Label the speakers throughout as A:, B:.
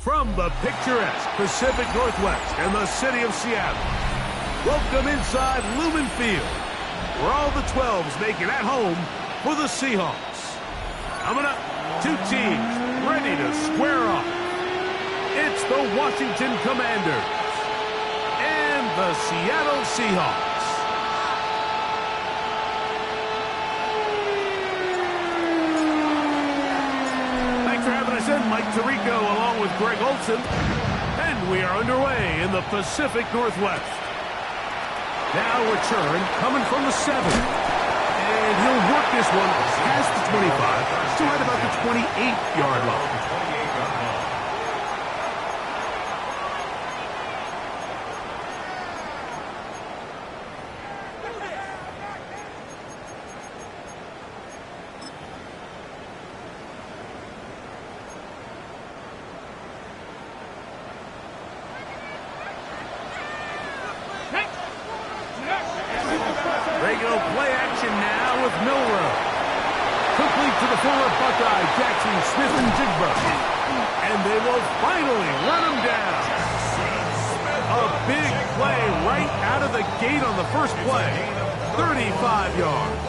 A: From the picturesque Pacific Northwest and the city of Seattle, welcome inside Lumen Field, where all the 12s make it at home for the Seahawks. Coming up, two teams ready to square off. It's the Washington Commanders and the Seattle Seahawks. Thanks for having us in, Mike Tirico, along with Greg Olson. And we are underway in the Pacific Northwest. Now return coming from the 7. And he'll work this one past the 25 to right about the 28-yard line. They go play action now with Mobbrule. Complete to the former Buckeye, Jackson Smith-Njigba. And they will finally run him down. A big play right out of the gate on the first play. 35 yards.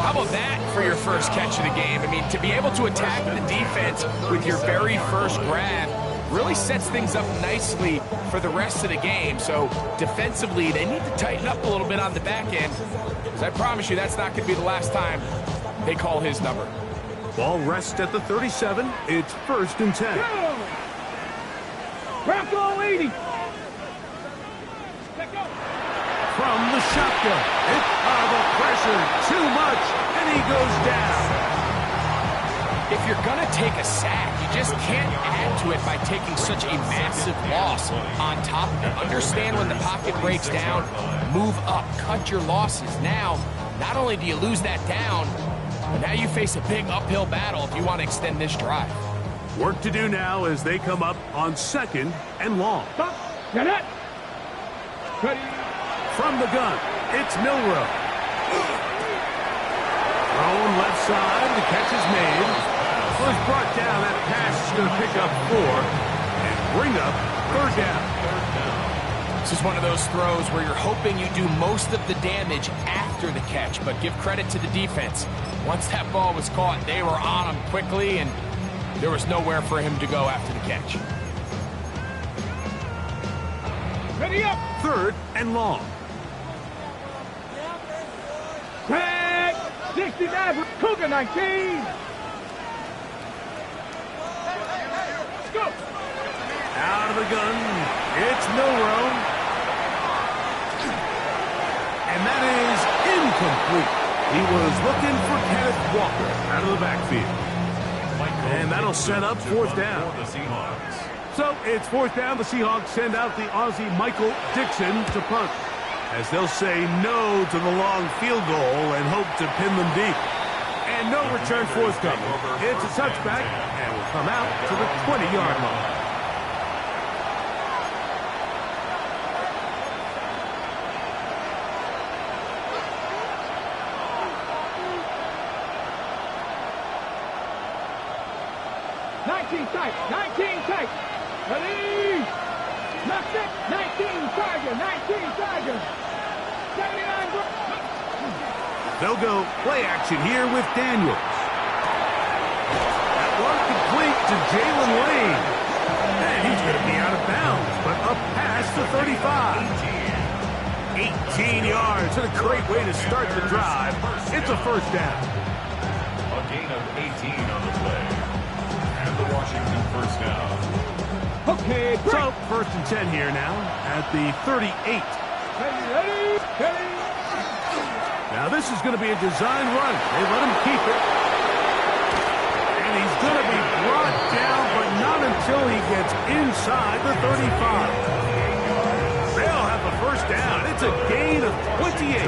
B: How about that for your first catch of the game? I mean, to be able to attack the defense with your very first grab really sets things up nicely for the rest of the game. So defensively, they need to tighten up a little bit on the back end, because I promise you that's not going to be the last time they call his number.
A: Ball rests at the 37. It's 1st and 10.
C: Bronco 80.
A: From the shotgun. The pressure, too much, and he goes down.
B: If you're going to take a sack, you just can't add to it by taking such a massive loss on top of it. Understand when the pocket breaks down, move up, cut your losses. Now, not only do you lose that down, but now you face a big uphill battle if you want to extend this drive.
A: Work to do now as they come up on 2nd and long.
C: Stop. Get it. Ready.
A: From the gun, it's Mobbrule. Thrown left side, the catch is made. Was brought down. That pass is going to pick up 4 and bring up 3rd down.
B: This is one of those throws where you're hoping you do most of the damage after the catch, but give credit to the defense. Once that ball was caught, they were on him quickly, and there was nowhere for him to go after the catch.
C: Ready up.
A: 3rd and long.
C: Tag. 69. Cougar 19. Go.
A: Out of the gun, it's Mobbrule. And that is incomplete. He was looking for Kenneth Walker out of the backfield. And that'll set up 4th down. So it's 4th down. The Seahawks send out the Aussie Michael Dixon to punt, as they'll say no to the long field goal and hope to pin them deep. And no return forthcoming. It's a touchback and will come out to the 20-yard line.
C: Tight. 19 tight. Ready. Knocked it. 19 Tiger. 19 Tiger. 79.
A: They'll go play action here with Daniels. That one complete to Jalen Lane. And he's going to be out of bounds, but up past the 35. 18 yards. And a great way to start the drive. It's a 1st down.
D: A gain of 18 on the play. And the Washington 1st down.
C: Okay, break.
A: So 1st and 10 here now at the 38.
C: Ready.
A: Now this is going to be a design run. They let him keep it. And he's going to be brought down, but not until he gets inside the 35. They'll have the 1st down. It's a gain of 28.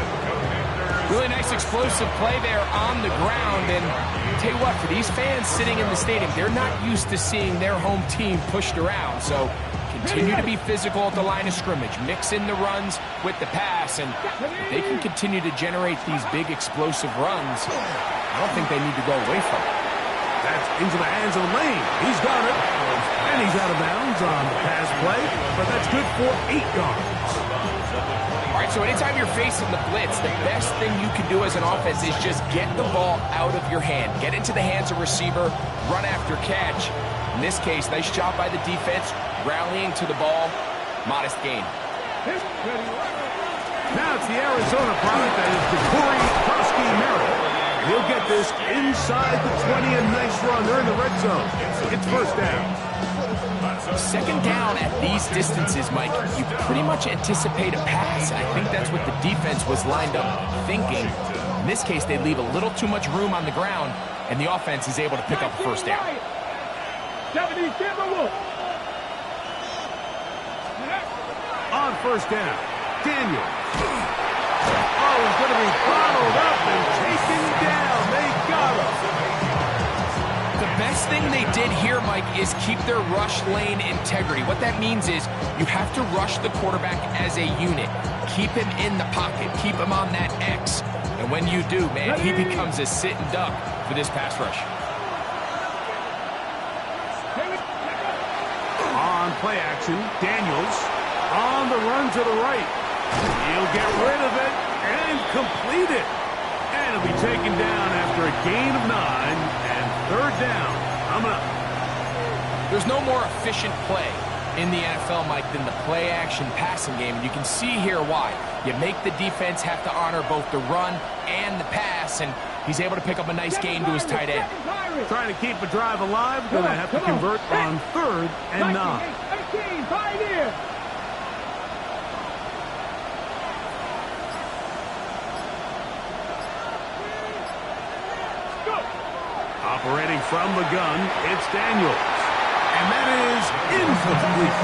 B: Really nice explosive play there on the ground. And I'll tell you what, for these fans sitting in the stadium, they're not used to seeing their home team pushed around. So continue to be physical at the line of scrimmage. Mix in the runs with the pass. And if they can continue to generate these big explosive runs, I don't think they need to go away from it.
A: That's into the hands of Lane. He's got it. And he's out of bounds on the pass play, but that's good for 8 yards.
B: All right, so anytime you're facing the blitz, the best thing you can do as an offense is just get the ball out of your hand. Get into the hands of receiver, run after catch. In this case, nice job by the defense, rallying to the ball. Modest gain.
A: Now it's the Arizona product that is Corey Krosky-Merrill. He'll get this inside the 20, a nice run. They're in the red zone. It's first down.
B: Second down at these distances, Mike, you pretty much anticipate a pass. I think that's what the defense was lined up thinking. In this case, they leave a little too much room on the ground, and the offense is able to pick up a first down.
A: On first down, Daniels. Oh, he's going to be bottled up and taken down. They got him.
B: The best thing they did here, Mike, is keep their rush lane integrity. What that means is you have to rush the quarterback as a unit. Keep him in the pocket. Keep him on that X. And when you do, man, he becomes a sitting duck for this pass rush.
A: On play action, Daniels on the run to the right. He'll get rid of it and complete it. And it'll be taken down after a gain of 9 and third down. Coming up.
B: There's no more efficient play in the NFL, Mike, than the play-action passing game. And you can see here why. You make the defense have to honor both the run and the pass, and he's able to pick up a nice gain to his tight end.
A: Trying to keep a drive alive, going to have to convert on third and 9.
C: 18, pioneer.
A: Operating from the gun, it's Daniels. And that is incomplete.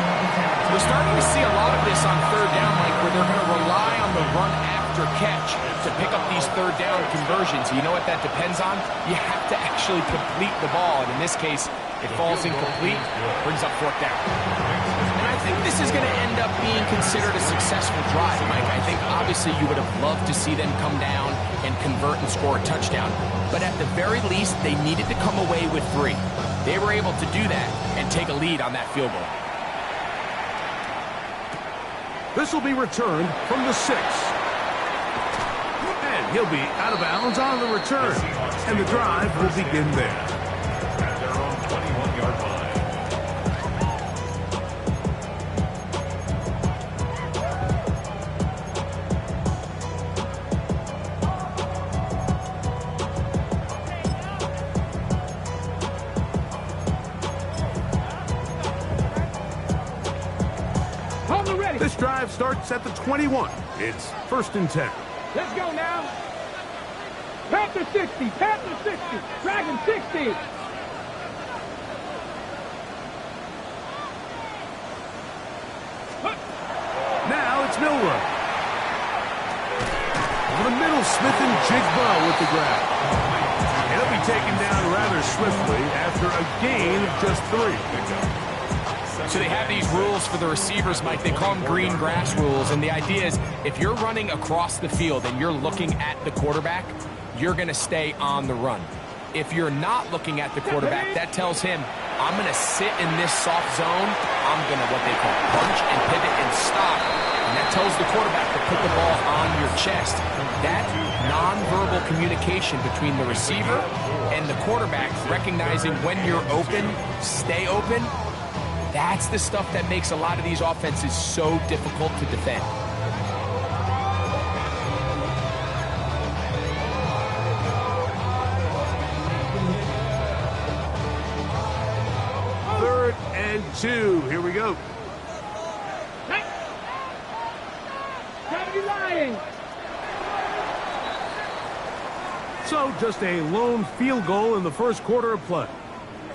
B: We're starting to see a lot of this on third down, Mike, where they're going to rely on the run after catch to pick up these third down conversions. You know what that depends on? You have to actually complete the ball. And in this case, it falls incomplete, brings up fourth down. And I think this is going to end up being considered a successful drive, Mike. I think obviously you would have loved to see them come down and convert and score a touchdown. But at the very least, they needed to come away with 3. They were able to do that and take a lead on that field goal.
A: This will be returned from the 6. And he'll be out of bounds on the return. And the drive will begin there.
D: At their own 21-yard line.
A: This drive starts at the 21. It's first and 10.
C: Let's go now. Panther 60, Panther 60, Dragon 60.
A: Now it's Milroe. Over the middle, Smith and Jigba with the grab. He'll be taken down rather swiftly after a gain of just 3.
B: So they have these rules for the receivers, Mike. They call them green grass rules. And the idea is if you're running across the field and you're looking at the quarterback, you're going to stay on the run. If you're not looking at the quarterback, that tells him, I'm going to sit in this soft zone. I'm going to what they call punch and pivot and stop. And that tells the quarterback to put the ball on your chest. That nonverbal communication between the receiver and the quarterback, recognizing when you're open, stay open, that's the stuff that makes a lot of these offenses so difficult to defend.
A: Third and 2. Here we go. So just a lone field goal in the first quarter of play.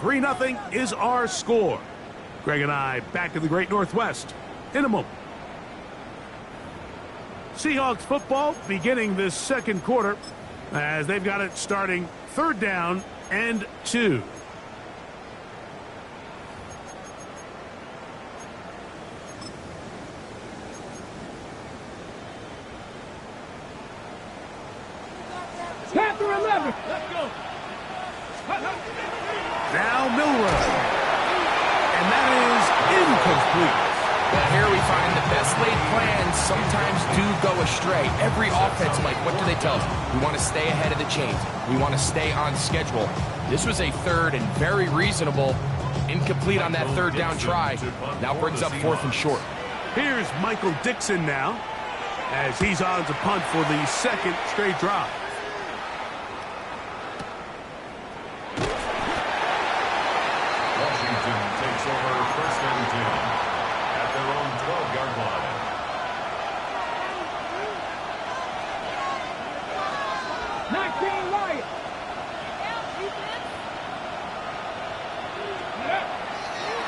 A: 3-0 is our score. Greg and I back in the Great Northwest in a moment. Seahawks football beginning this second quarter as they've got it starting third down and 2.
C: Panther 11. Let's go.
A: now Milroe. And that is incomplete.
B: Well, here we find the best laid plans sometimes do go astray. Every offense, Mike, what do they tell us? We want to stay ahead of the chains. We want to stay on schedule. This was a third and very reasonable. Incomplete on that third down try. Now brings up 4th and short.
A: Here's Michael Dixon now, as he's on to punt for the 2nd straight drive.
D: Washington takes over 1st and 10 at their own 12-yard line.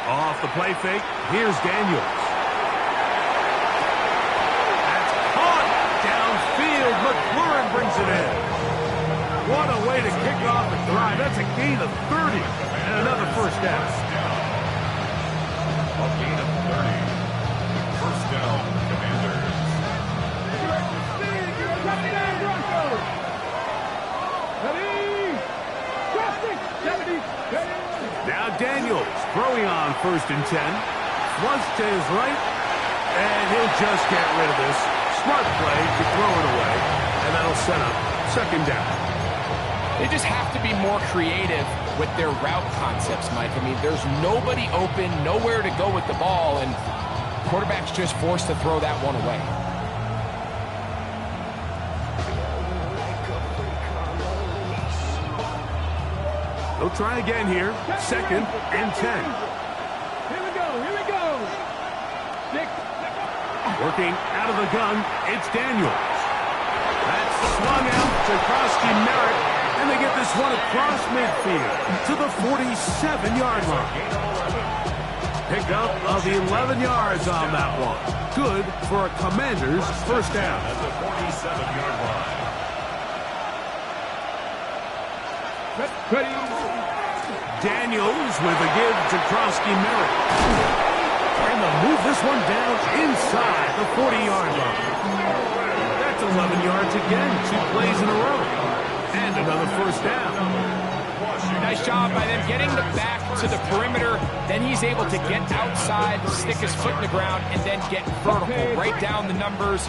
A: Off the play fake, here's Daniels. That's caught downfield. McLaurin brings it in. What a way to kick off the drive. That's a gain of 30 and another first down.
D: A gain of 30. First down, Commanders.
A: Now Daniels throwing on 1st and 10. Once to his right, and he'll just get rid of this. Smart play to throw it away, and that'll set up 2nd down.
B: They just have to be more creative with their route concepts, Mike. I mean, there's nobody open, nowhere to go with the ball, and quarterback's just forced to throw that one away.
A: They'll try again here. 2nd and 10.
C: Here we go.
A: Working out of the gun, it's Daniels. That's swung out to Krosky Merritt, and they get this one across midfield to the 47-yard line. Pickup of 11 yards on that one. Good for a Commanders' first down.
D: At the 47-yard line.
A: Daniels with a give to Krosky Merritt. And they'll move this one down inside the 40-yard line. That's 11 yards again, 2 plays in a row. And another first down.
B: Nice job by them getting the back to the perimeter. Then he's able to get outside, stick his foot in the ground, and then get vertical, right down the numbers.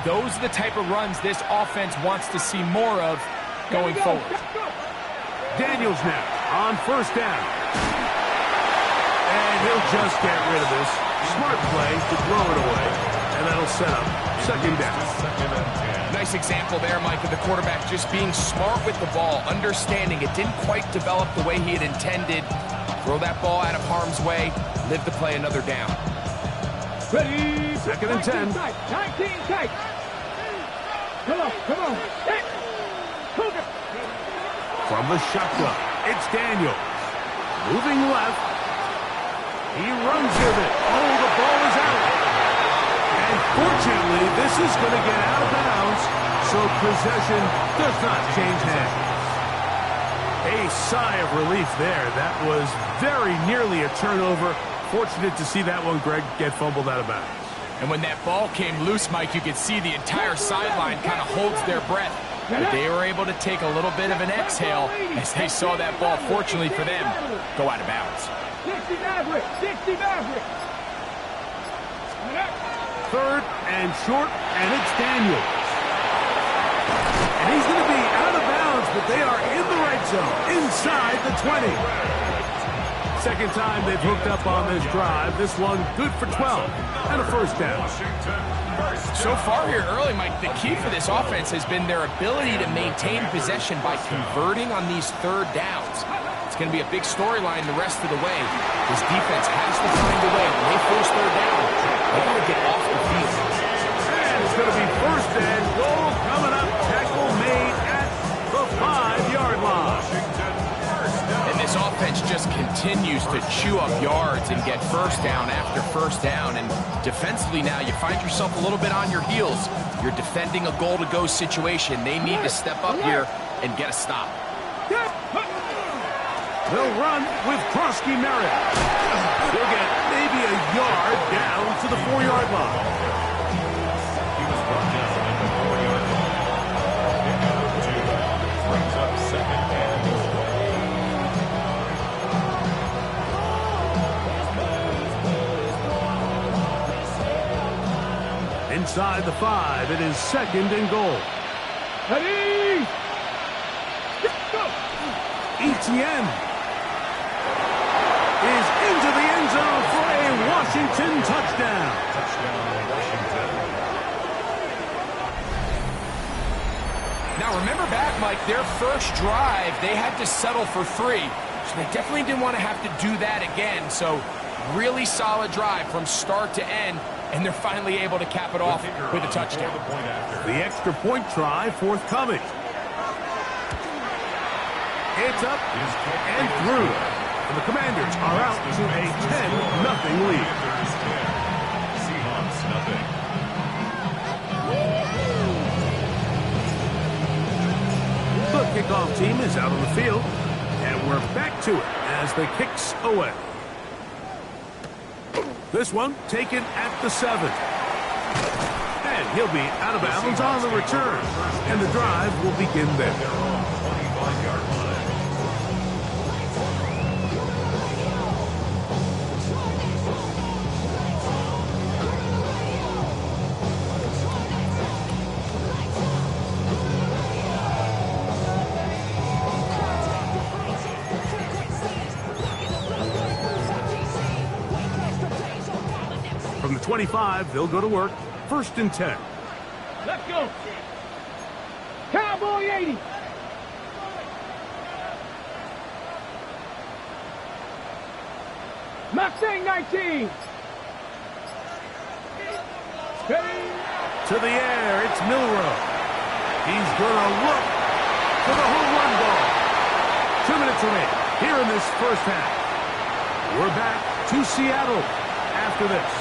B: Those are the type of runs this offense wants to see more of going forward.
A: Daniels now on 1st down. And he'll just get rid of this. Smart play to throw it away. And that'll set up 2nd down.
B: Nice example there, Mike, of the quarterback just being smart with the ball, understanding it didn't quite develop the way he had intended. Throw that ball out of harm's way, live to play another down.
C: Ready.
A: 2nd and 10.
C: 19 tight. Come on.
A: From the shotgun, it's Daniels. Moving left. He runs with it. Oh, the ball is out. And fortunately, this is going to get out of bounds, so possession does not change hands. A sigh of relief there. That was very nearly a turnover. Fortunate to see that one, Greg, get fumbled out of bounds.
B: And when that ball came loose, Mike, you could see the entire sideline kind of holds their breath. But they were able to take a little bit of an exhale as they saw that ball, fortunately for them, go out of bounds.
C: 60 Maverick.
A: 3rd and short, and it's Daniels. And he's going to be out of bounds, but they are in the right zone, inside the 20. 2nd time they've hooked up on this drive. This one good for 12 and a first down.
B: So far here early, Mike, the key for this offense has been their ability to maintain possession by converting on these 3rd downs. It's going to be a big storyline the rest of the way. This defense has to find a way. When they force 3rd down, they got to get off the field.
A: And it's going to be 1st and goal coming up. Tackle made at the 5-yard line.
B: And this offense just continues to chew up yards and get first down after first down. And defensively now, you find yourself a little bit on your heels. You're defending a goal-to-go situation. They need to step up here and get a stop.
A: They'll run with Krosky Merritt. He'll get maybe a yard down to the 4-yard line.
D: He was brought down at the 4-yard line. Pickup 2 brings up 2nd and 4.
A: Inside the 5, it is 2nd and goal.
C: Ready? Go!
A: Etienne is into the end zone for a Washington touchdown.
B: Now remember back, Mike, their first drive, they had to settle for 3. So they definitely didn't want to have to do that again. So really solid drive from start to end, and they're finally able to cap it off with a touchdown.
A: The extra point try forthcoming. It's up and through. And the Commanders are out to a 10-0 lead.
D: Seahawks, nothing.
A: The kickoff team is out on the field, and we're back to it as the kicks away. This one taken at the 7. And he'll be out of bounds on the return, and the drive will begin there.
D: They're on 25-yard line.
A: From the 25, they'll go to work. 1st and 10.
C: Let's go. Cowboy 80. Mustang 19. Steady.
A: To the air, it's Milroe. He's going to look for the home run ball. 2 minutes remain here in this first half. We're back to Seattle after this.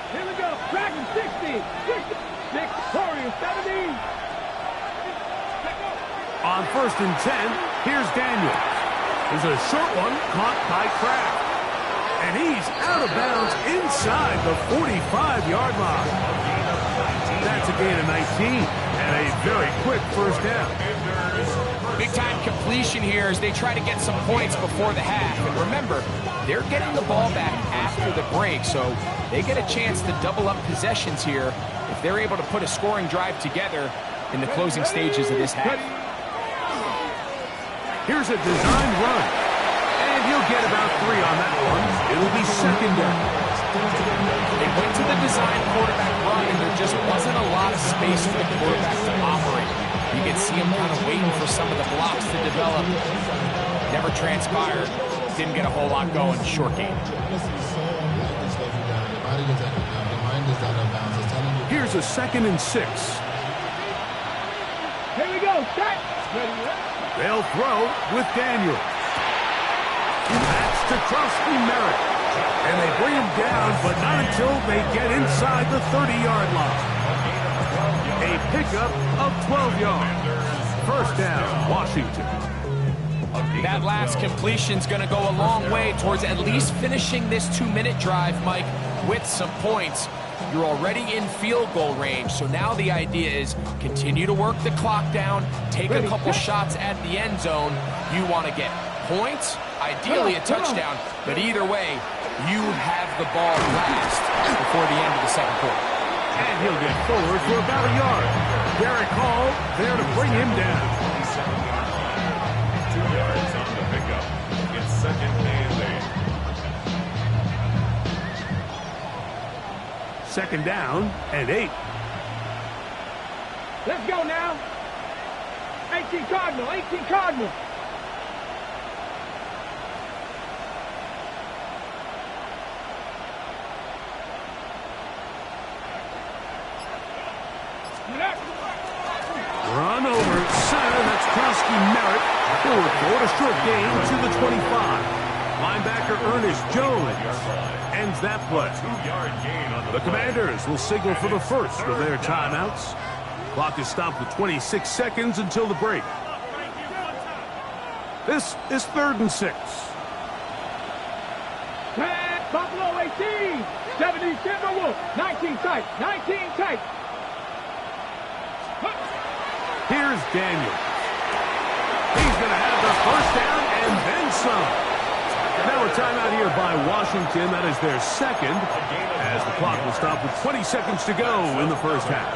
C: Here we go. Dragon 60. Victorious 70.
A: On 1st and 10, here's Daniels. There's a short one caught by Kraft. And he's out of bounds inside the 45-yard line. That's a gain of 19 and a very quick first down.
B: Big-time completion here as they try to get some points before the half. And remember, they're getting the ball back after the break, so they get a chance to double up possessions here if they're able to put a scoring drive together in the closing stages of this half.
A: Here's a design run. And he'll get about 3 on that one. It'll be 2nd down.
B: They went to the design quarterback run, and there just wasn't a lot of space for the quarterback to operate. You can see him kind of waiting for some of the blocks to develop. Never transpired. Didn't get a whole lot going. Short game.
A: Here's a 2nd and 6.
C: Here we go. Set.
A: They'll throw with Daniels. That's to Krusty Merritt. And they bring him down, but not until they get inside the 30-yard line. A pickup of 12 yards. First down, Washington.
B: That last completion's going to go a long way towards at least finishing this 2-minute drive, Mike, with some points. You're already in field goal range, so now the idea is continue to work the clock down, take a couple shots at the end zone. You want to get points, ideally a touchdown, but either way, you have the ball last before the end of the second quarter.
A: And he'll get forward for about a yard. Derek Hall there to bring him down.
D: 2 yards on the pickup. It's 2nd and 8.
A: 2nd down and 8.
C: Let's go now. 18 Cardinal. 18 Cardinal.
A: Run over center. That's Krusty Merritt. Forward for a short gain to the 25. Linebacker Ernest Jones ends that play.
D: 2-yard gain on
A: The Commanders will signal for the first of their timeouts. Clock is stopped with 26 seconds until the break. This is 3rd and 6.
C: Buffalo 18. 70 Timberwolves. 19 tight. 19 tight.
A: Here's Daniel. He's going to have the first down and then some. Now a timeout here by Washington. That is their second, as the clock will stop with 20 seconds to go in the first half.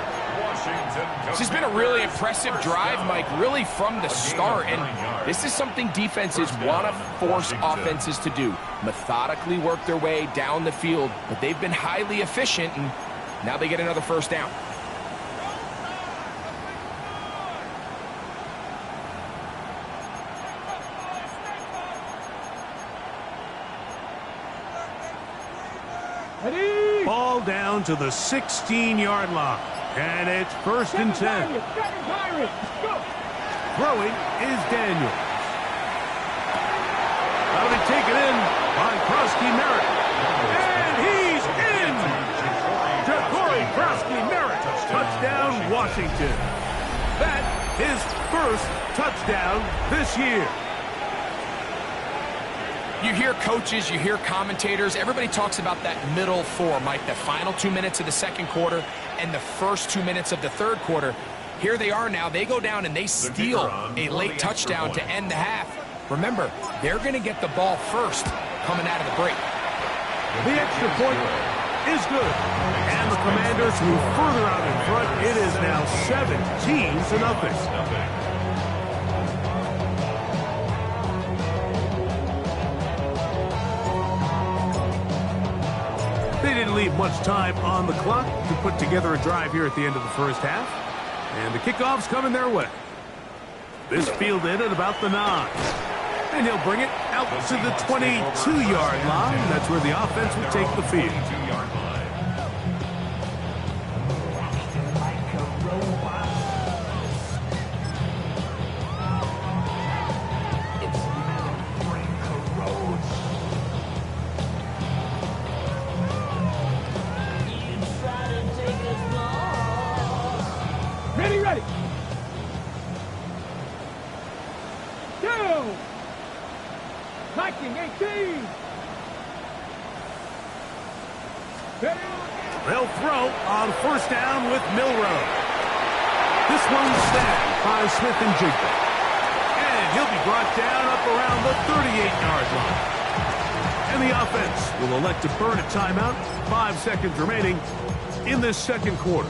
B: This has been a really impressive drive, Mike, really from the start. And this is something defenses want to force offenses to do. Methodically work their way down the field, but they've been highly efficient, and now they get another first down.
C: Ready?
A: Ball down to the 16-yard line. And it's first and 10. Throwing is Daniel. That'll be taken in by Krosky-Merritt. And he's in! Ja'Cory Krosky-Merritt. Touchdown, Washington. That his first touchdown this year.
B: You hear coaches, you hear commentators, everybody talks about that middle four, Mike, the final 2 minutes of the second quarter and the first 2 minutes of the third quarter. Here they are now. They go down and they steal a late touchdown to end the half. Remember, they're going to get the ball first coming out of the break.
A: The extra point is good. And the Commanders move further out in front. It is now 17-0. They didn't leave much time on the clock to put together a drive here at the end of the first half. And the kickoff's coming their way. This fielded at about the 9. And he'll bring it out to the 22-yard line. That's where the offense will take the field.
C: Ready. 2. 19-18.
A: They'll throw on first down with Milroe. This one's snagged by Smith and Jigba. And he'll be brought down up around the 38-yard line. And the offense will elect to burn a timeout. 5 seconds remaining in this second quarter.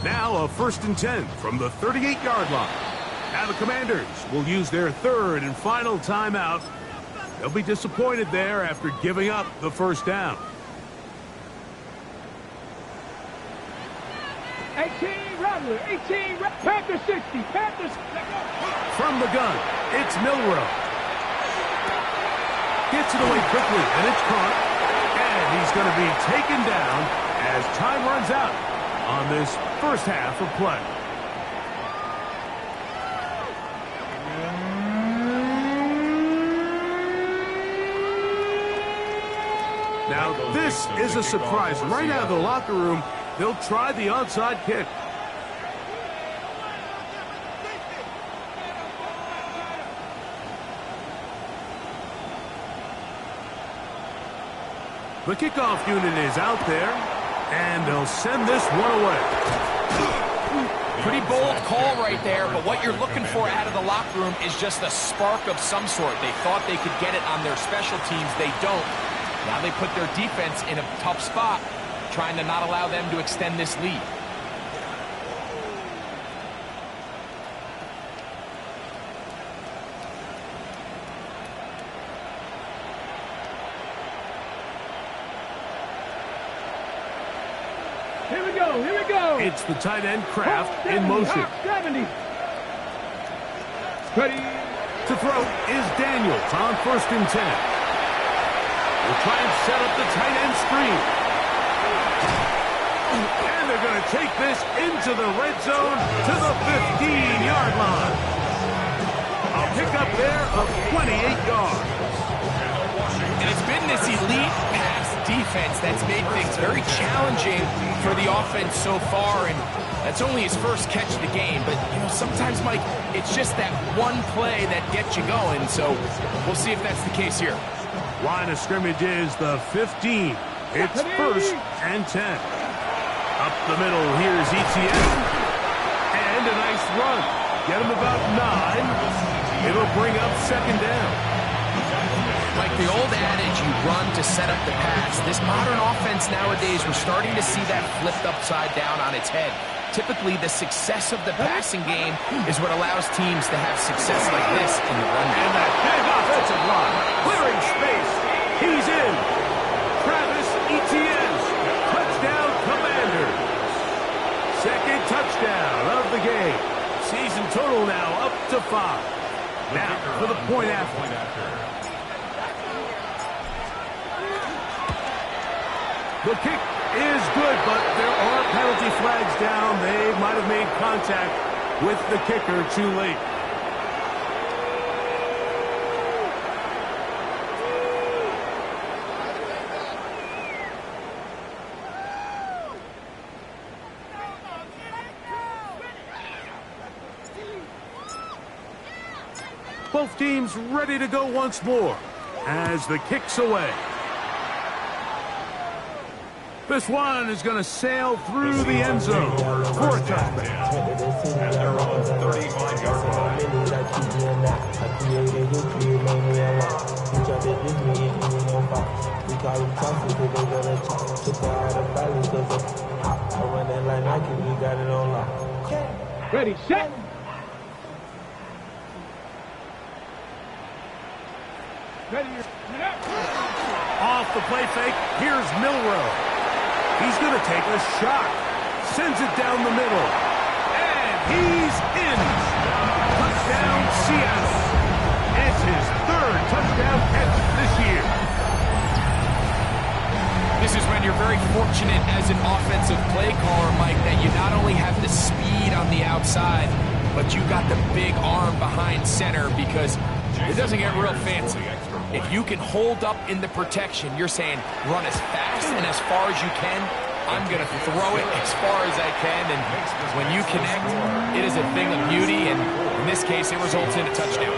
A: Now a first and 10 from the 38-yard line. Now the Commanders will use their third and final timeout. They'll be disappointed there after giving up the first down.
C: 18 Rattler, 18 Panther 60, Panthers.
A: From the gun, it's Milroe. Gets it away quickly, and it's caught. And he's going to be taken down as time runs out on this first half of play. Now, this is a surprise. Right out of the locker room, they'll try the onside kick. The kickoff unit is out there, and they'll send this one away.
B: Pretty bold call right there, but what you're looking for out of the locker room is just a spark of some sort. They thought they could get it on their special teams. They don't. Now they put their defense in a tough spot, trying to not allow them to extend this lead.
C: Here we go.
A: It's the tight end Kraft in motion.
C: 70. Ready.
A: To throw is Daniels on first and 10. We'll try and set up the tight end screen. And they're going to take this into the red zone to the 15-yard line. A pickup there of 28 yards.
B: And it's been this elite pass defense defense that's made things very challenging for the offense so far, and that's only his first catch of the game. But, you know, sometimes, Mike, it's just that one play that gets you going, so we'll see if that's the case here.
A: Line of scrimmage is the 15. It's 1st and 10. Up the middle, here's Etienne. And a nice run. Get him about 9. It'll bring up 2nd down.
B: Like the old adage, you run to set up the pass. This modern offense nowadays, we're starting to see that flipped upside down on its head. Typically, the success of the passing game is what allows teams to have success like this in the run game.
A: And that big offensive line, clearing space. He's in. Travis Etienne, touchdown Commanders. 2nd touchdown of the game. Season total now up to 5. Now for the point after. The kick is good, but there are penalty flags down. They might have made contact with the kicker too late. Both teams ready to go once more as the kick's away. This one is going to sail through the end zone for a touchback.
D: At their own 35-yard line.
C: Ready, set. Ready,
A: Off the play fake, here's Mobbrule. He's going to take a shot. Sends it down the middle. And he's in. Touchdown, Seattle. It's his 3rd touchdown catch this year.
B: This is when you're very fortunate as an offensive play caller, Mike, that you not only have the speed on the outside, but you got the big arm behind center, because it doesn't get real fancy. If you can hold up in the protection, you're saying run as fast and as far as you can. I'm going to throw it as far as I can, and when you connect, it is a thing of beauty, and in this case, it results in a touchdown.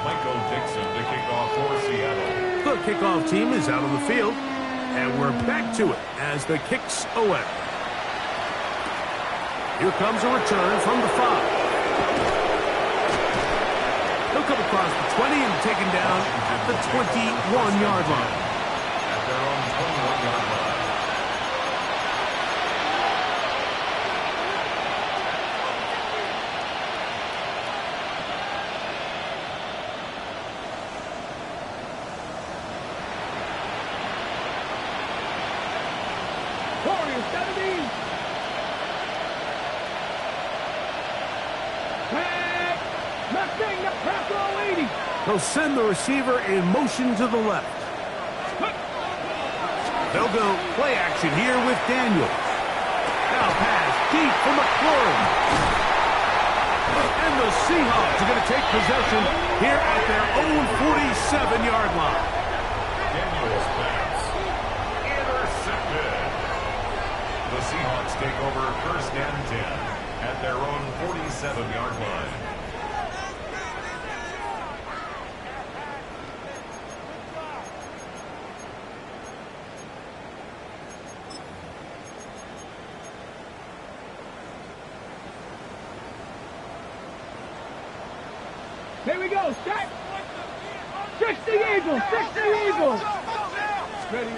D: Michael Dixon to kick off for Seattle.
A: The kickoff team is out on the field, and we're back to it as the kick's away. Here comes a return from the 5. He'll come across the 20 and taken down at the 21-yard line.
D: At their own 21-yard line.
C: Warriors 70.
A: They'll send the receiver in motion to the left. They'll go play action here with Daniels. Now pass deep for McLaurin. And the Seahawks are going to take possession here at their own 47-yard line.
D: Daniels pass. Intercepted. The Seahawks take over 1st and 10 at their own 47-yard line.
C: Here we go, set. 60 Eagles, 60 Eagles. Ready,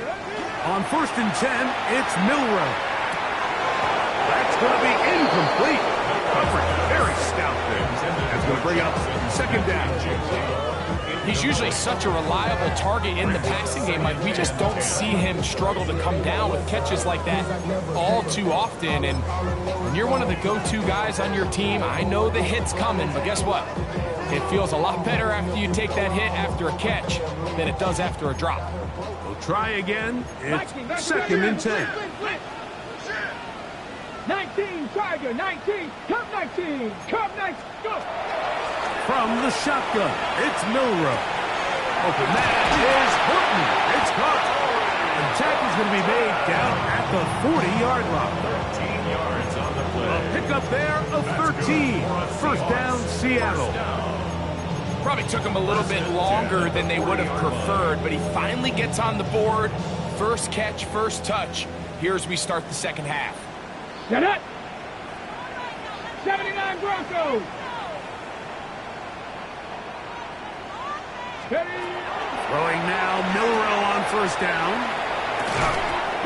A: On 1st and 10, it's Mobbrule. That's going to be incomplete. Coverage very stout there. That's going to bring up 2nd down.
B: He's usually such a reliable target in the passing game. Like, we just don't see him struggle to come down with catches like that all too often. And when you're one of the go-to guys on your team, I know the hit's coming, but guess what? It feels a lot better after you take that hit after a catch than it does after a drop.
A: We'll try again. It's 2nd and 10.
C: 19, Tiger, 19, come 19, come 19, go.
A: From from the shotgun. It's Mobbrule. Open man is Horton. It's caught. The tackle's going to be made down at the 40-yard line.
D: 13 yards on the play.
A: A pickup there of 13. First down, Seattle.
B: Probably took him a little bit longer than they would have preferred, but he finally gets on the board. First catch, first touch. Here's we start the second half.
C: Get it! 79 Broncos! Steady!
A: Throwing now, Mobbrule on first down.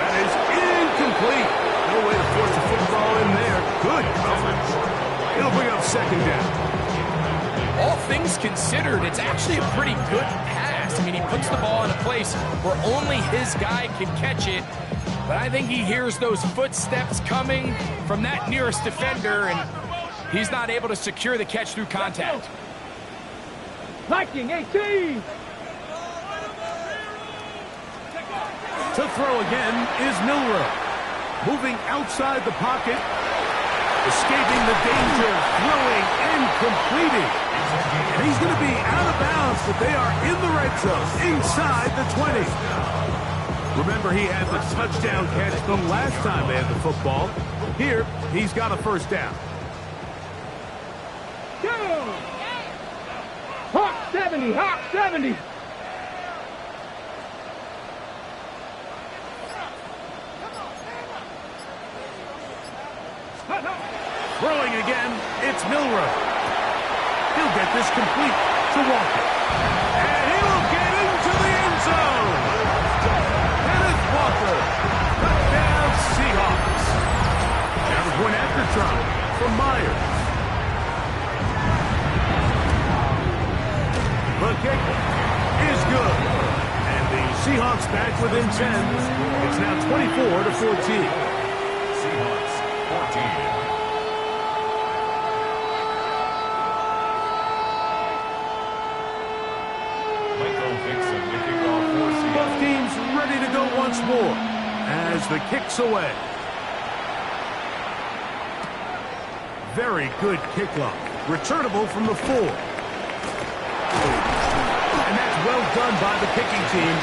A: That is incomplete. No way to force the football in there. Good coverage. It'll bring up second down.
B: All things considered, it's actually a pretty good pass. I mean, he puts the ball in a place where only his guy can catch it. But I think he hears those footsteps coming from that nearest defender, and he's not able to secure the catch through contact.
C: Viking 18!
A: To throw again is Mobbrule. Moving outside the pocket. Escaping the danger. Throwing and completing. And he's going to be out of bounds, but they are in the red zone, inside the 20. Remember, he had the touchdown catch the last time they had the football. Here, he's got a first down.
C: Go! Hawk 70! Hawk 70!
A: Throwing again, it's Mobbrule. He'll get this complete to Walker. And he will get into the end zone. Kenneth Walker. Touchdown Seahawks. Now the point after try from Myers. The kick is good. And the Seahawks back within 10. It's now 24-14.
D: Seahawks 14.
A: Both teams ready to go once more as the kick's away. Very good kickoff. Returnable from the 4. And that's well done by the kicking team.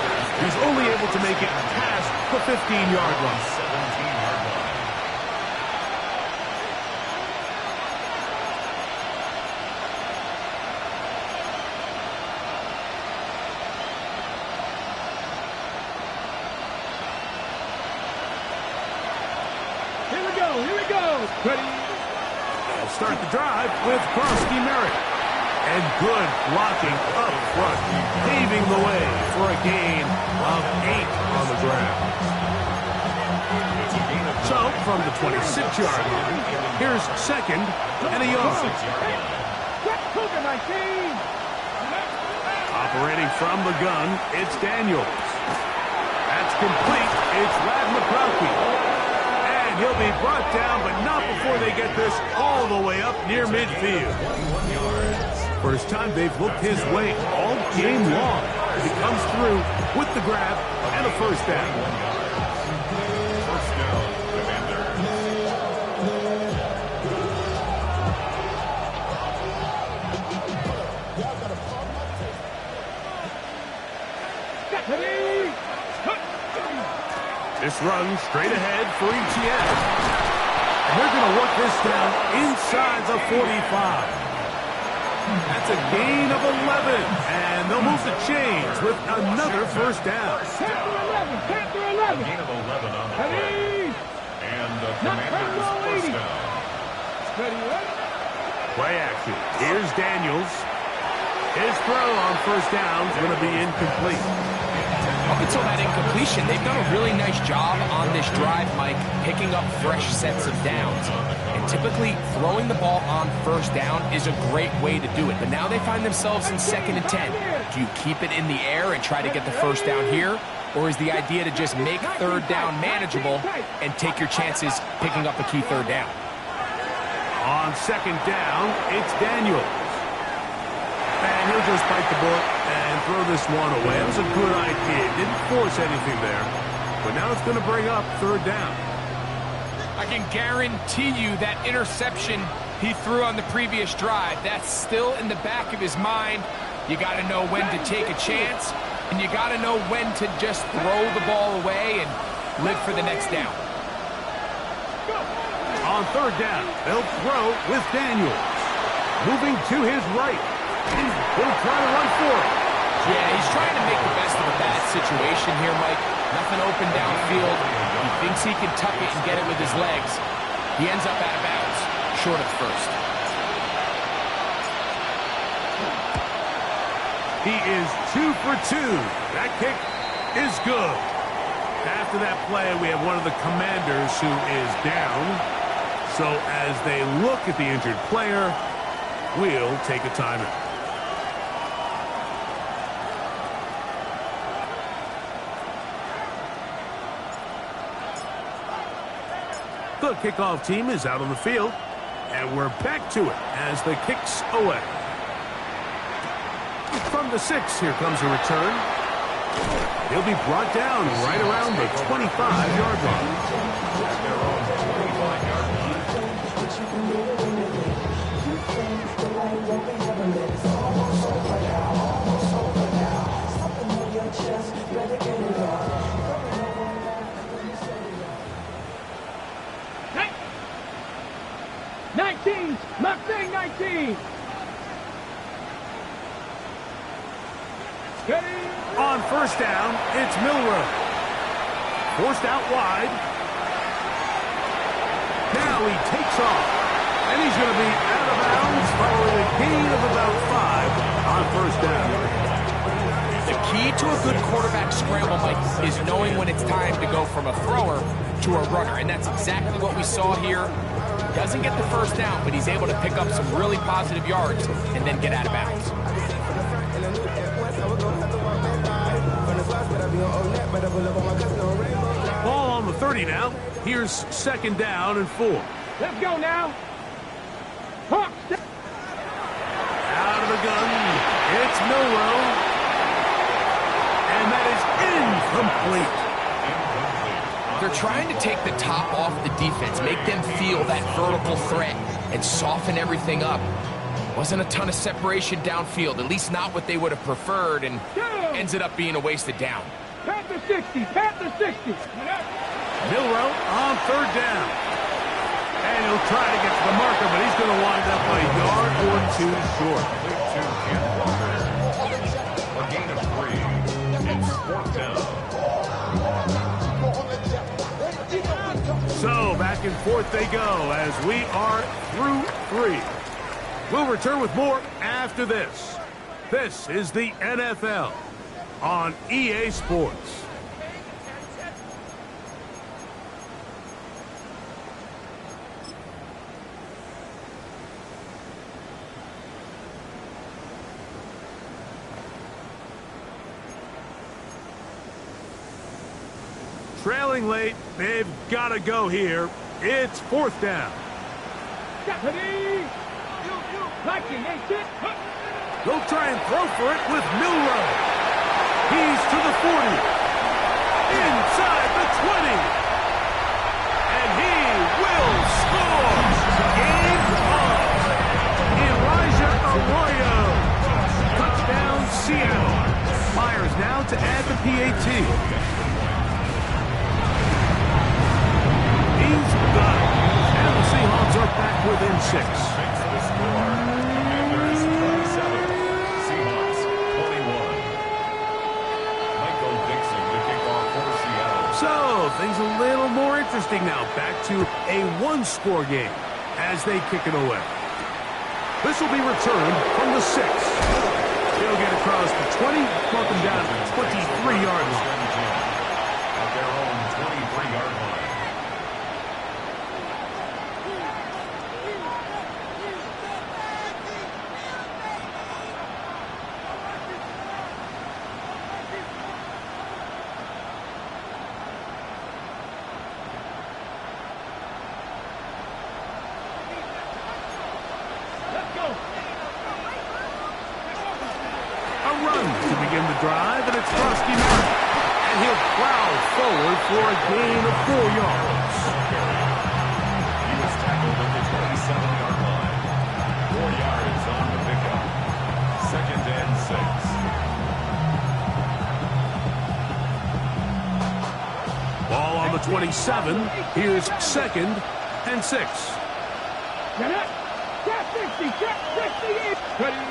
A: He's only able to make it past the 15-yard line.
D: 17-yard line.
C: Here we go! Ready?
A: They'll start the drive with Krosky Merritt. And good blocking up front, paving the way for a gain of 8 on the ground. So, from the 26-yard line, here's second and a yard.
C: Cougar 19!
A: Operating from the gun, it's Daniels. That's complete. It's Lad McCronkey. He'll be brought down, but not before they get this all the way up near midfield. First time they've looked his way all game long. He comes through with the grab and a first down.
D: First down,
A: This run straight ahead for Etienne. And they're going to work this down inside the 45. That's a gain of 11. And they'll move the chains with another first down.
C: Panther 11!
D: gain of 11 on the play. And the Commanders first down.
A: Play action. Here's Daniels. His throw on first down is going to be incomplete.
B: Up until that incompletion, they've done a really nice job on this drive, Mike, picking up fresh sets of downs. And typically, throwing the ball on first down is a great way to do it. But now they find themselves in 2nd and 10. Do you keep it in the air and try to get the first down here? Or is the idea to just make third down manageable and take your chances picking up a key third down?
A: On second down, it's Daniels. And he'll just bite the bullet and throw this one away. It was a good idea. Didn't force anything there. But now it's going to bring up third down.
B: I can guarantee you that interception he threw on the previous drive. That's still in the back of his mind. You got to know when to take a chance, and you got to know when to just throw the ball away and live for the next down.
A: On third down, they'll throw with Daniels. Moving to his right. He'll try to run for it.
B: Yeah, he's trying to make the best of a bad situation here, Mike. Nothing open downfield. He thinks he can tuck it and get it with his legs. He ends up out of bounds, short of first.
A: He is 2 for 2. That kick is good. After that play, we have one of the commanders who is down. So as they look at the injured player, we'll take a timeout. The kickoff team is out on the field, and we're back to it as the kick's away. From the 6, here comes a return. He'll be brought down right around the 25-yard line.
C: Mustang 19.
A: On first down, it's Mobbrule. Forced out wide. Now he takes off. And he's going to be out of bounds following a gain of about 5 on first down.
B: The key to a good quarterback scramble, Mike, is knowing when it's time to go from a thrower to a runner. And that's exactly what we saw here. Doesn't get the first down, but he's able to pick up some really positive yards and then get out of bounds.
A: Ball on the 30 now. Here's second down and 4.
C: Let's go now. Hawk.
A: Out of the gun. It's Mobbrule. And that is incomplete.
B: They're trying to take the top off the defense, make them feel that vertical threat, and soften everything up. Wasn't a ton of separation downfield, at least not what they would have preferred, and ends it up being a wasted down.
C: Panther 60, Panther 60.
A: Mobbrule on third down. And he'll try to get to the marker, but he's going to wind up a yard or 2 short.
D: A gain of 3. It's 4th down.
A: So, back and forth they go as we are through 3. We'll return with more after this. This is the NFL on EA Sports. Trailing late, they've got to go here. It's 4th down. They'll try and throw for it with Mobbrule. He's to the 40. Inside the 20. And he will score. Game on. Elijah Arroyo. Touchdown, Seattle. Myers now to add the PAT. He's got it. And the Seahawks are back within 6.
D: The score. Commanders 27. Seahawks 21. Michael Dixon to kick off for Seattle.
A: So, things a little more interesting now. Back to a 1-score game as they kick it away. This will be returned from the 6. They'll get across the 20, mark them down to the 23-yard line.
D: At their own 23-yard line.
A: Drive, and it's Frosty Martin. And he'll plow forward for a gain of 4 yards.
D: He was tackled at the 27-yard line.
A: the 27. Here's 2nd and 6.
C: Get it. Get 60. Get 68. Ready.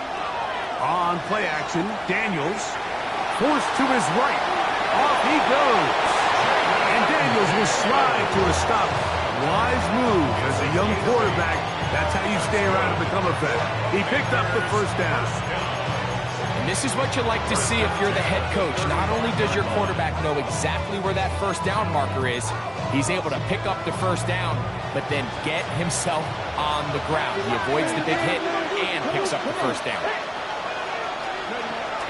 A: On play action, Daniels forced to his right. Off he goes. And Daniels will slide to a stop. Wise move as a young quarterback. That's how you stay around and become effective. He picked up the first down.
B: And this is what you like to see if you're the head coach. Not only does your quarterback know exactly where that first down marker is, he's able to pick up the first down, but then get himself on the ground. He avoids the big hit and picks up the first down.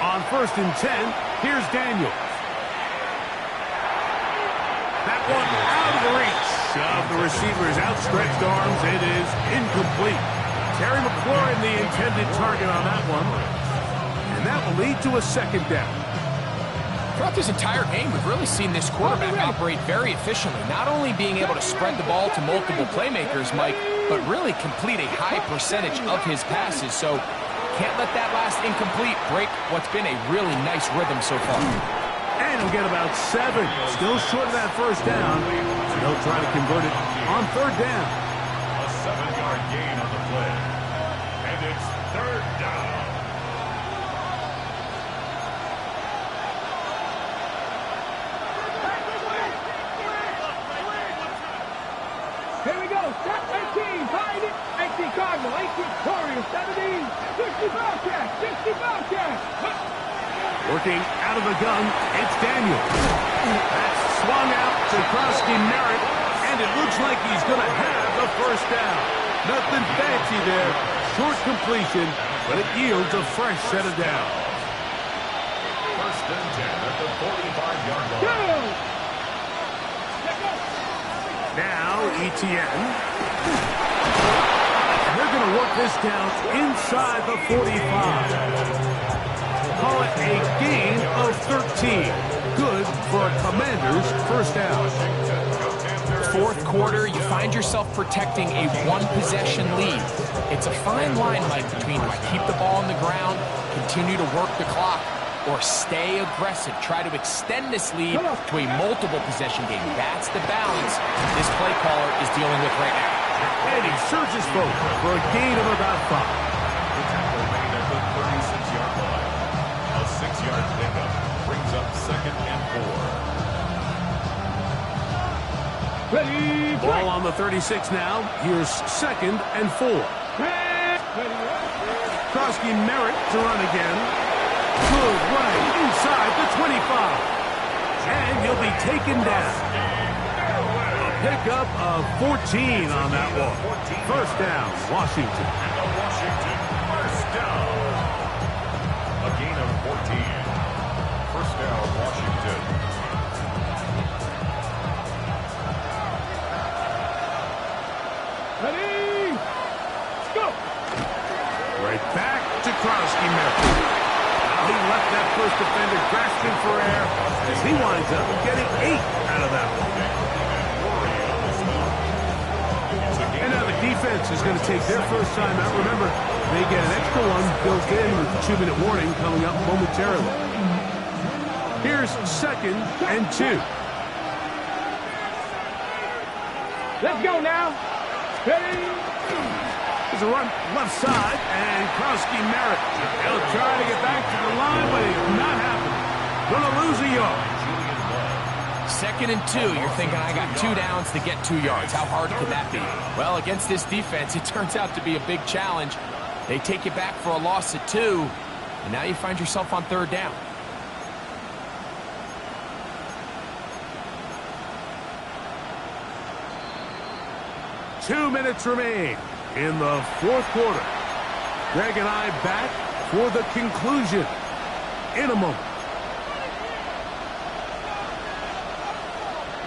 A: On 1st and 10, here's Daniels. That one out of the reach of the receiver's outstretched arms. It is incomplete. Terry McLaurin, the intended target on that one. And that will lead to a 2nd down.
B: Throughout this entire game, we've really seen this quarterback operate very efficiently, not only being able to spread the ball to multiple playmakers, Mike, but really complete a high percentage of his passes. So can't let that last incomplete break what's been a really nice rhythm so far.
A: And he'll get about 7. Still short of that first down. And he'll try to convert it on 3rd down.
D: A 7-yard gain on the play. And it's 3rd down.
C: Here we go. Step 18. Find it. 18 Cardinal. 18 Warriors. 17. 60 Bobcat. 60 Bobcat.
A: Working out of the gun, it's Daniels. That's swung out to Krosky Merritt, and it looks like he's going to have the first down. Nothing fancy there. Short completion, but it yields a fresh set of downs.
D: 1st and 10 at the 45-yard line.
A: Now, Etienne. And they're going to work this down inside the 45. Call it a gain of 13. Good for a Commander's first down.
B: 4th quarter, you find yourself protecting a 1-possession lead. It's a fine line, Mike, between do I keep the ball on the ground, continue to work the clock, or stay aggressive, try to extend this lead to a multiple possession game. That's the balance this play caller is dealing with right now.
A: And he surges forward for a gain of about 5.
D: The tackle made at the 36-yard line. A 6-yard pickup brings up 2nd and 4.
C: Ready.
A: Ball on the 36 now. Here's 2nd and 4. Krosky Merritt to run again. Good run inside the 25. And he'll be taken down. A pickup of 14 on that one. First down, Washington.
D: And the Washington first down. A gain of 14. First down, Washington.
C: Ready. Go.
A: Right back to Krosky Merritt. He left that first defender grasping for air as he winds up getting 8 out of that one. And now the defense is going to take their first time out. Remember, they get an extra one built in with the 2-minute warning coming up momentarily. Here's 2nd and 2.
C: Let's go now. Ready.
A: There's a run left side, and Krosky Merritt. He'll try to get back to the line, but it's not happening. Going to lose a yard.
B: 2nd and 2, you're thinking, I got 2 downs to get 2 yards. How hard could that be? Well, against this defense, it turns out to be a big challenge. They take you back for a loss of 2, and now you find yourself on 3rd down.
A: Two minutes remain in the 4th quarter. Greg and I back for the conclusion in a moment.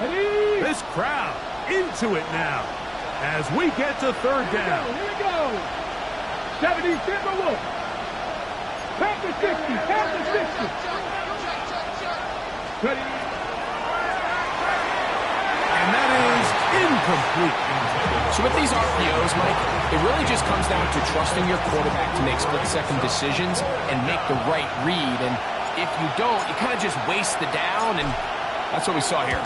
C: Ready.
A: This crowd into it now as we get to 3rd down.
C: Here we go. 70 Timberwolves. Panther 60. Panther 60. Ready.
A: And that is incomplete.
B: So with these RPOs, Mike, it really just comes down to trusting your quarterback to make split-second decisions and make the right read. And if you don't, you kind of just waste the down, and that's what we saw here.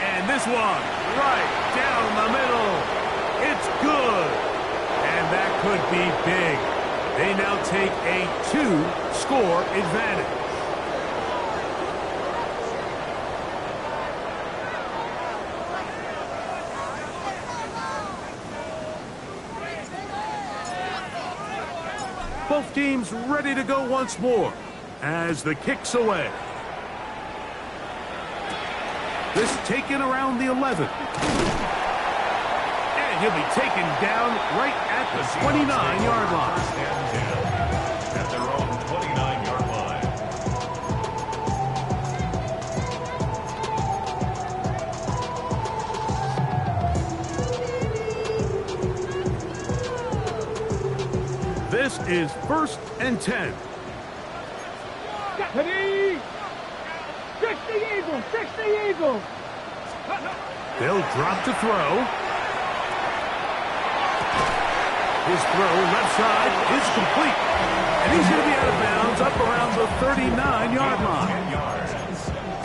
A: And this one, right down the middle. It's good. And that could be big. They now take a 2-score advantage. Both teams ready to go once more as the kick's away. This taken around the 11. And he'll be taken down right at the 29-yard line.
D: At their own 29-yard
A: line. This is 1st and 10.
C: Ready? 60 Eagles, 60 Eagles.
A: They'll drop to throw. His throw left side is complete. And he's going to be out of bounds up around the 39-yard line.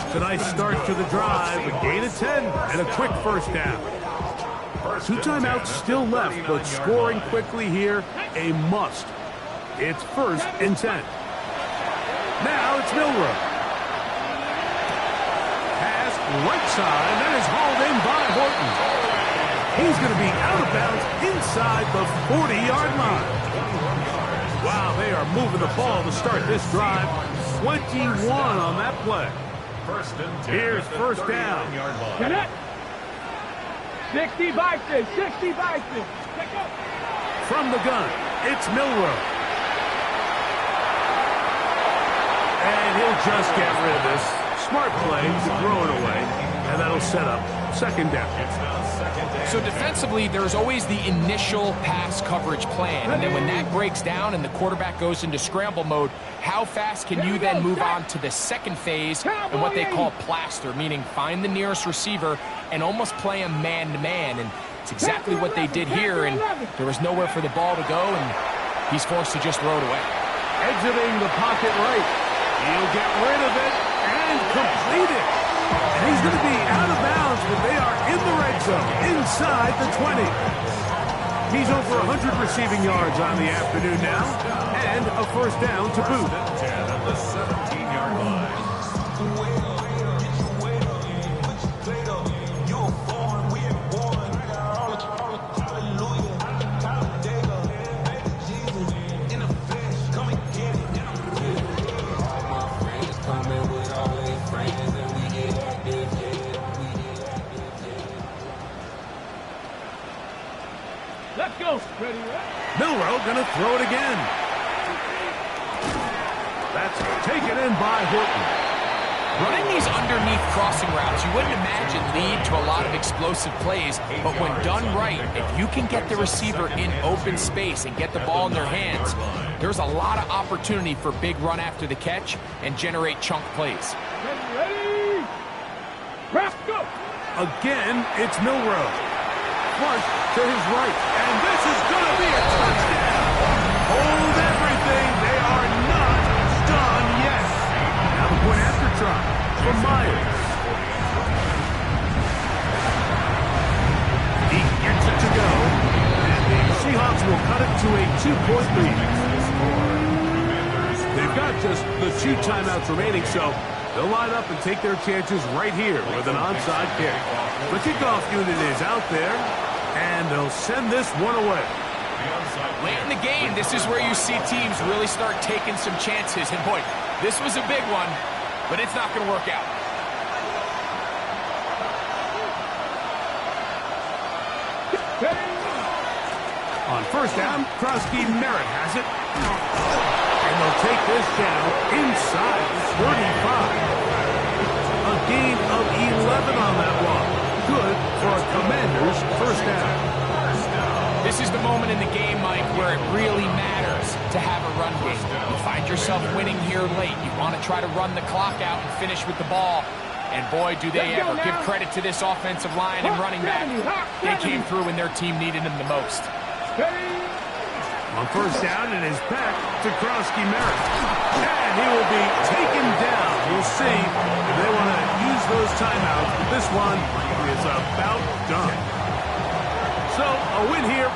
A: It's a nice start to the drive, a gain of 10, and a quick first down. 2 timeouts still left, but scoring quickly here, a must. It's 1st and 10. Now it's Mobbrule. Pass right side, that is hauled in by Horton. He's going to be out of bounds inside the 40-yard line. Wow, they are moving the ball to start this drive. 21 on that play. Here's first down.
C: Get it? 60 Vikings, 60 Vikings.
A: From the gun, it's Mobbrule. And he'll just get rid of this. Smart play to throw it away. And that'll set up 2nd down.
B: So defensively, there's always the initial pass coverage plan. And then when that breaks down and the quarterback goes into scramble mode, how fast can you then move on to the second phase and what they call plaster, meaning find the nearest receiver and almost play him man-to-man. And it's exactly what they did here, and there was nowhere for the ball to go, and he's forced to just throw it away.
A: Exiting the pocket right. He'll get rid of it and complete it. And he's going to be out of bounds, but they are in the red zone, inside the 20. He's over 100 receiving yards on the afternoon now, and a first down to boot.
D: At the 17-yard line.
C: Let's go. Ready?
A: Mobbrule going to throw it again. That's taken in by Horton.
B: Running these underneath crossing routes, you wouldn't imagine lead to a lot of explosive plays, but when done right, if you can get the receiver in open space and get the ball in their hands, there's a lot of opportunity for big run after the catch and generate chunk plays.
C: Ready? Let's go.
A: Again, it's Mobbrule. Flush to his right, and this is going to be a touchdown. Hold everything. They are not done yet. Now the point after try from Myers. He gets it to go, and the Seahawks will cut it to a 2-point lead. They've got just the 2 timeouts remaining, so they'll line up and take their chances right here with an onside kick. The kickoff unit is out there, and they'll send this one away.
B: Late in the game, this is where you see teams really start taking some chances. And boy, this was a big one, but it's not going to work out.
A: On first down, Krosky Merritt has it. And they'll take this down inside the 35. A gain of 11 on that one. Good for a Commanders first down.
B: This is the moment in the game, Mike, where it really matters to have a run game. You find yourself winning here late. You want to try to run the clock out and finish with the ball. And boy, do they ever. Give credit to this offensive line and running back. They came through when their team needed them the most.
A: On first down, it is back to Krosky Merritt. And he will be taken down. We'll see if they want to use those timeouts. But this one is about done. So, a win here.